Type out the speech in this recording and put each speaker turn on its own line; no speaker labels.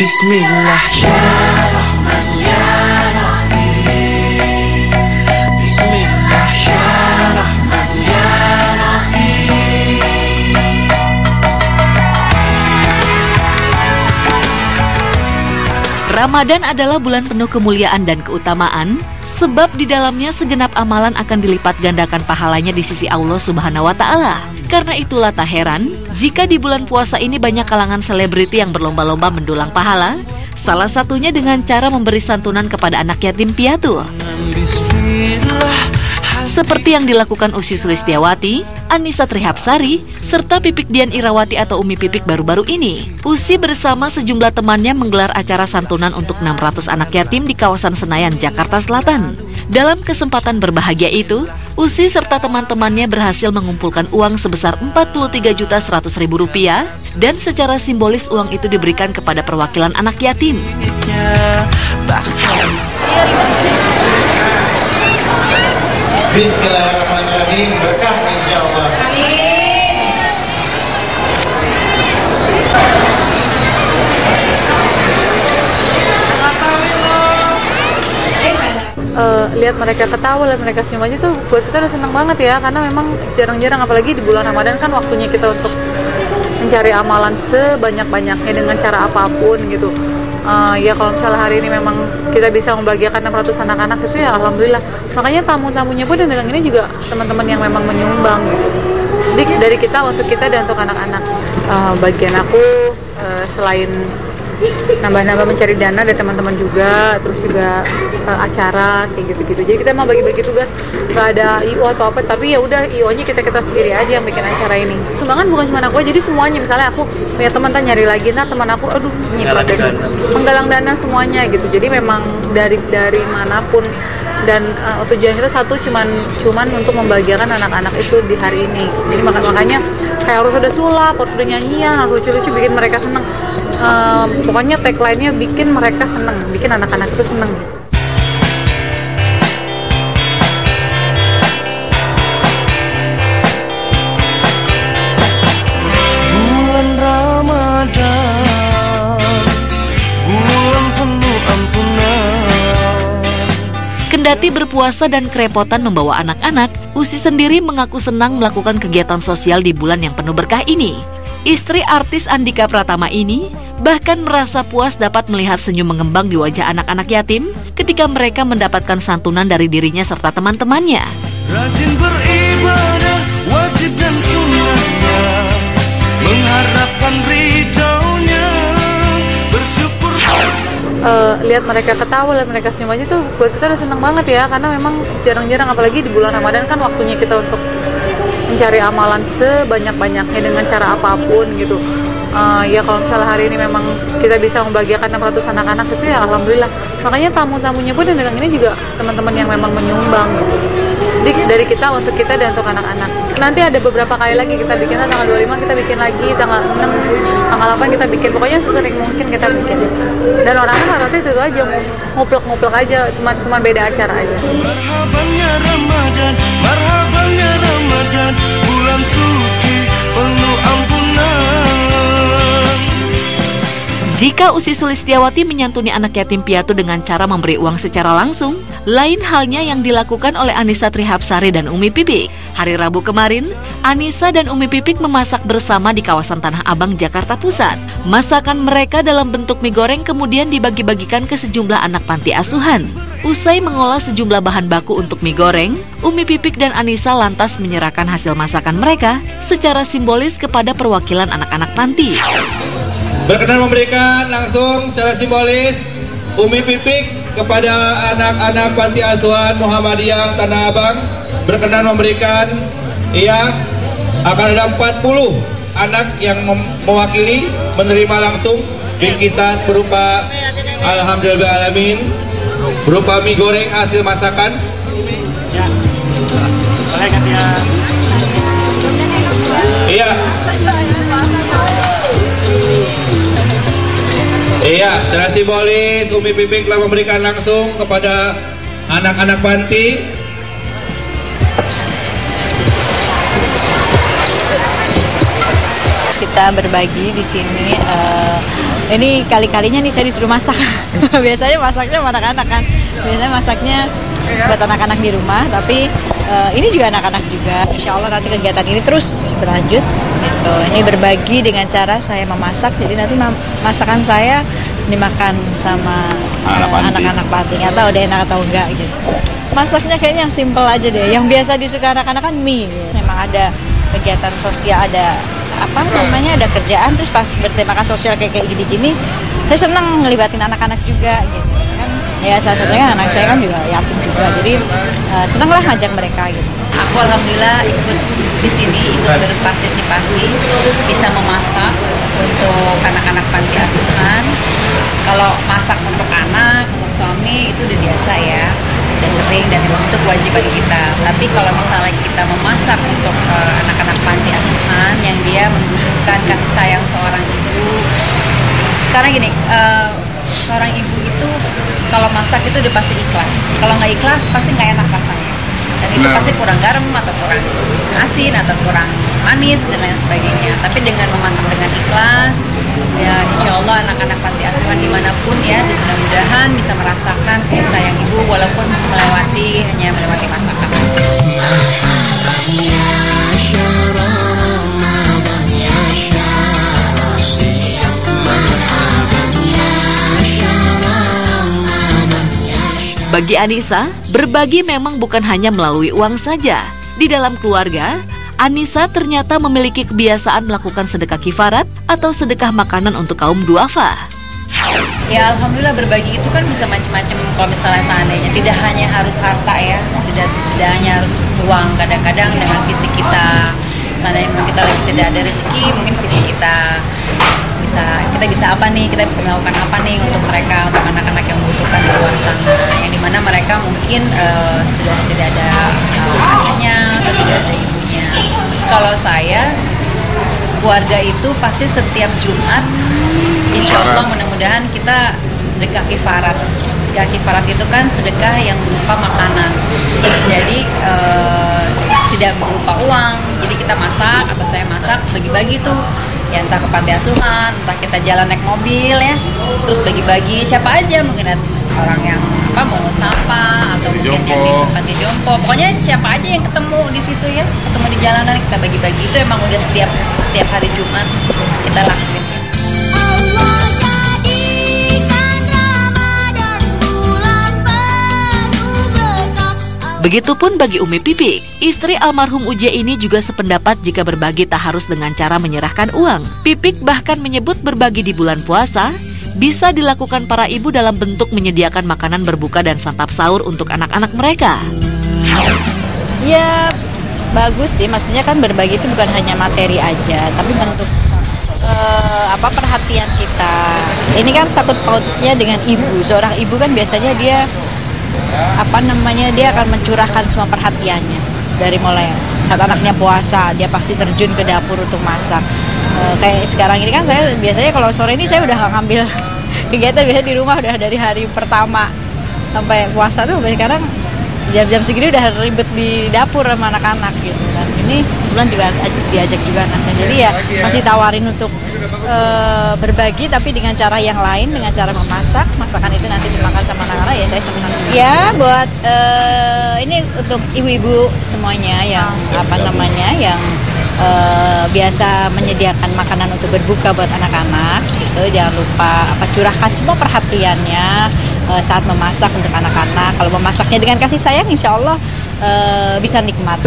Bismillah ya Rahman ya Rahim. Bismillah ya Rahman ya Rahim.
Ramadan adalah bulan penuh kemuliaan dan keutamaan, sebab di dalamnya segenap amalan akan dilipat gandakan pahalanya di sisi Allah Subhanahu wa Ta'ala. Karena itulah tak heran jika di bulan puasa ini banyak kalangan selebriti yang berlomba-lomba mendulang pahala, salah satunya dengan cara memberi santunan kepada anak yatim piatu. Seperti yang dilakukan Ussy Sulistiawati, Annisa Trihapsari, serta Pipik Dian Irawati atau Umi Pipik baru-baru ini. Ussy bersama sejumlah temannya menggelar acara santunan untuk 600 anak yatim di kawasan Senayan, Jakarta Selatan. Dalam kesempatan berbahagia itu, Ussy serta teman-temannya berhasil mengumpulkan uang sebesar Rp43.100.000 dan secara simbolis uang itu diberikan kepada perwakilan anak yatim.
Bismillahirrahmanirrahim. Berkah insyaallah.
Lihat mereka ketawa, lihat mereka senyum aja tuh buat kita udah seneng banget ya, karena memang jarang-jarang apalagi di bulan Ramadan kan waktunya kita untuk mencari amalan sebanyak-banyaknya dengan cara apapun gitu. Ya kalau misalnya hari ini memang kita bisa membahagiakan 600 anak-anak itu ya alhamdulillah. Makanya tamu-tamunya pun dan ini juga teman-teman yang memang menyumbang gitu. Jadi dari kita untuk kita dan untuk anak-anak. Bagian aku selain nambah-nambah mencari dana dari teman-teman juga, terus juga acara kayak gitu-gitu. Jadi kita mau bagi-bagi tugas, nggak ada IO atau apa, tapi ya udah IO-nya kita sendiri aja yang bikin acara ini. Sumbangan bukan cuma aku, jadi semuanya. Misalnya aku punya teman nyari lagi, teman aku, menggalang dana semuanya gitu. Jadi memang dari manapun. Dan tujuan kita satu cuman untuk membahagiakan anak-anak itu di hari ini. Jadi makanya kayak harus ada sulap, harus ada nyanyian, harus lucu-lucu bikin mereka seneng. Pokoknya tagline-nya bikin mereka seneng, bikin anak-anak itu seneng.
Bulan Ramadan, bulan penuh ampunan.
Kendati berpuasa dan kerepotan membawa anak-anak, Ussy sendiri mengaku senang melakukan kegiatan sosial di bulan yang penuh berkah ini. Istri artis Andika Pratama ini bahkan merasa puas dapat melihat senyum mengembang di wajah anak-anak yatim ketika mereka mendapatkan santunan dari dirinya serta teman-temannya.
Rajin beribadah, wajib dan sunnahnya, mengharapkan ridhonya, bersyukur.
Lihat mereka ketawa, lihat mereka senyum aja tuh buat kita udah seneng banget ya, karena memang jarang-jarang apalagi di bulan Ramadan kan waktunya kita untuk mencari amalan sebanyak-banyaknya dengan cara apapun gitu. Ya kalau misalnya hari ini memang kita bisa membahagiakan 600 anak-anak itu ya alhamdulillah. Makanya tamu-tamunya pun dan ini juga teman-teman yang memang menyumbang gitu. Jadi dari kita untuk kita dan untuk anak-anak. Nanti ada beberapa kali lagi kita bikin, tanggal 25 kita bikin lagi, tanggal 6, tanggal 8 kita bikin. Pokoknya sesering mungkin kita bikin. Dan orang-orang rata-rata itu aja, nguplek-nguplek aja, cuma beda acara aja.
Marhabannya Ramadan, marhabannya Ramadan, bulan suci penuh ampunan.
Jika Ussy Sulistiawati menyantuni anak yatim piatu dengan cara memberi uang secara langsung, lain halnya yang dilakukan oleh Annisa Trihapsari dan Umi Pipik. Hari Rabu kemarin, Annisa dan Umi Pipik memasak bersama di kawasan Tanah Abang, Jakarta Pusat. Masakan mereka dalam bentuk mie goreng kemudian dibagi-bagikan ke sejumlah anak panti asuhan. Usai mengolah sejumlah bahan baku untuk mie goreng, Umi Pipik dan Annisa lantas menyerahkan hasil masakan mereka secara simbolis kepada perwakilan anak-anak panti.
Berkenan memberikan langsung secara simbolis Umi Pipik kepada anak-anak panti asuhan Muhammadiyah Tanah Abang. Berkenan memberikan, akan ada 40 anak yang mewakili menerima langsung bingkisan berupa alhamdulillahirrahmanirrahim, berupa mie goreng hasil masakan. Iya, secara simbolis Umi Pipik telah memberikan langsung kepada anak-anak panti.
Kita berbagi di sini Ini kali-kalinya nih saya disuruh masak. Biasanya masaknya sama anak-anak kan. Biasanya masaknya buat anak-anak di rumah, tapi ini juga anak-anak juga. Insya Allah nanti kegiatan ini terus berlanjut. Gitu. Ini berbagi dengan cara saya memasak, jadi nanti masakan saya dimakan sama anak-anak panti. Nggak tahu deh enak atau enggak gitu. Masaknya kayaknya yang simple aja deh. Yang biasa disuka anak-anak kan mie. Memang ada kegiatan sosial, ada ada kerjaan, terus pas bertemakan sosial kayak gini-gini, saya senang ngelibatin anak-anak juga gitu kan. Ya salah satunya anak saya kan juga yatim juga, jadi senang lah ngajak mereka gitu.
Aku alhamdulillah ikut di sini, ikut berpartisipasi, bisa memasak untuk anak-anak panti asuhan. Kalau masak untuk anak, untuk suami itu udah biasa ya, udah sering dan memang itu kewajiban kita. Tapi kalau misalnya kita memasak untuk anak-anak panti asuhan yang dia membutuhkan kasih sayang seorang ibu, sekarang gini, seorang ibu itu kalau masak itu udah pasti ikhlas. Kalau nggak ikhlas pasti nggak enak rasanya. Dan itu pasti kurang garam atau kurang asin atau kurang manis dan lain sebagainya. Tapi dengan memasak dengan ikhlas, ya insya Allah anak-anak panti asuhan dimanapun ya, mudah-mudahan bisa merasakan kasih sayang ibu walaupun hanya melewati masakan.
Bagi Anissa, berbagi memang bukan hanya melalui uang saja. Di dalam keluarga, Anissa ternyata memiliki kebiasaan melakukan sedekah kifarat atau sedekah makanan untuk kaum duafa.
Ya alhamdulillah berbagi itu kan bisa macam-macam. Kalau misalnya seandainya tidak hanya harus harta ya, tidak hanya harus uang. Kadang-kadang dengan fisik kita, seandainya memang kita lagi tidak ada rezeki, mungkin fisik kita bisa apa nih, kita bisa melakukan apa nih untuk mereka, untuk anak-anak yang membutuhkan di luar sana, yang dimana mereka mungkin sudah tidak ada ayahnya atau tidak ada ibunya. Kalau saya, keluarga itu pasti setiap Jumat, insya Allah mudah-mudahan kita sedekah kifarat. Sedekah kifarat itu kan sedekah yang berupa makanan, jadi tidak berupa uang. Jadi kita masak atau saya masak, bagi-bagi tuh ya, entah ke panti asuhan, entah kita jalan naik mobil ya, terus bagi-bagi siapa aja, mungkin ada orang yang mungut sampah atau mungkin yang di panti jompo, pokoknya siapa aja yang ketemu di situ ya, ketemu di jalanan kita bagi-bagi. Itu emang udah setiap hari Jumat kita lakuin.
Begitupun bagi Umi Pipik, istri almarhum Uje ini juga sependapat jika berbagi tak harus dengan cara menyerahkan uang. Pipik bahkan menyebut berbagi di bulan puasa bisa dilakukan para ibu dalam bentuk menyediakan makanan berbuka dan santap sahur untuk anak-anak mereka.
Ya bagus sih, maksudnya kan berbagi itu bukan hanya materi aja, tapi bentuk perhatian kita. Ini kan sangkut pautnya dengan ibu. Seorang ibu kan biasanya dia dia akan mencurahkan semua perhatiannya. Dari mulai saat anaknya puasa, dia pasti terjun ke dapur untuk masak. Kayak sekarang ini kan saya biasanya kalau sore ini saya udah nggak ngambil kegiatan, biasanya di rumah udah dari hari pertama sampai puasa tuh. Sekarang jam-jam segini udah ribet di dapur sama anak-anak gitu kan. Ini bulan juga diajak juga anaknya. Jadi ya masih tawarin untuk berbagi tapi dengan cara yang lain, dengan cara memasak. Masakan itu nanti dimakan sama anak-anak, ya saya senang. Ya buat ini untuk ibu-ibu semuanya yang yang biasa menyediakan makanan untuk berbuka buat anak-anak gitu. Jangan lupa curahkan semua perhatiannya saat memasak untuk anak-anak. Kalau memasaknya dengan kasih sayang, insya Allah bisa nikmat.